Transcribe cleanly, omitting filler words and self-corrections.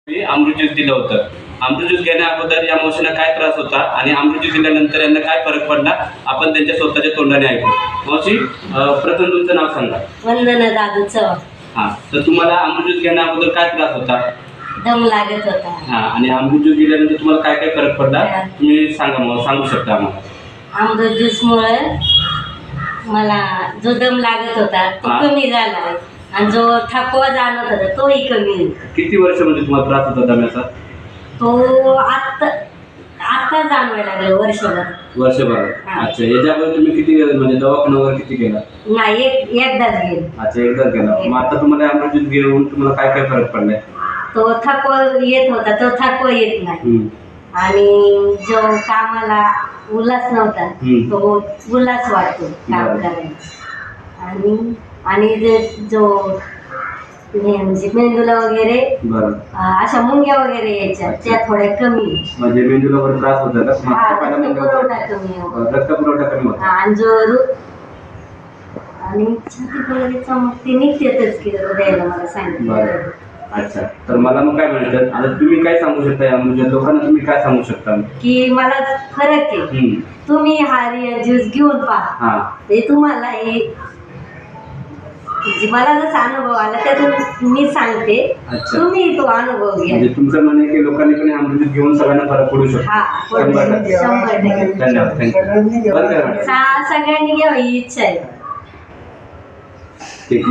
मी अमृत juice दिलं होतं. अमृत juice घेण्या अगोदर या मावशीला काय त्रास होता आणि अमृत ज्यूस दिल्यानंतर यांना काय फरक पडला आपण त्यांच्या स्वतःच्या तोंडाने ऐकू. मावशी, प्रथम तुमचं नाव सांगा. वंदना दादू चव्हाण. हां, तर तुम्हाला अमृत ज्यूस घेण्या अगोदर काय त्रास होता? दम लागत होता. हां, आणि अमृत ज्यूस दिल्यानंतर तुम्हाला काय काय फरक पडला तुम्ही सांगा, मला सांगू शकता आम्हाला. अमृत ज्यूसमुळे मला जो दम लागत होता तो कमी झाला आणि जो थकवा जाणवत होता तोही कमी. किती वर्ष म्हणजे तुम्हाला त्रास होता दम्याचा? तो आत्ता जाणवायला लागला वर्षभर. अच्छा, याच्यावर तुम्ही किती म्हणजे दवाखाना वगैरे किती गेला? नाही, एकदाच गेलो. अच्छा, एकदाच गेला. मग आता तुम्हाला अमृत ज्यूस घेऊन तुम्हाला काय काय फरक पडलाय? तो थकवा येत होता तो थकवा येत नाही आणि जो कामाला उल्हास नव्हता तो उल्हास वाटतो काम करायला. आणि जो म्हणजे मेंदूला वगैरे अशा मुंग्या वगैरे यायच्या त्या थोड्या कमी. म्हणजे मेंदूला वगैरे त्रास होता का? रक्तपुरवठा कमी होता आणि जो आणि छातीत वगैरे चमकते निघतेच की द्यायला मला सांगितलं. अच्छा, तर मला मग काय म्हणायचं, आता तुम्ही काय सांगू शकता म्हणजे लोकांना तुम्ही काय सांगू शकता की मला फरक आहे. तुम्ही हा रिअल ज्यूस घेऊन पहा. ते तुम्हाला मला जसा अनुभव आला त्यातून मी सांगते, तुम्ही तो अनुभव घ्या. म्हणजे तुमचं म्हणणं आहे की लोकांनी पण अमृत ज्यूस घेऊन सगळ्यांना फरक पडू शकतो. 100%. धन्यवाद. सगळ्यांनी घ्यावं ही इच्छा आहे. ठीक.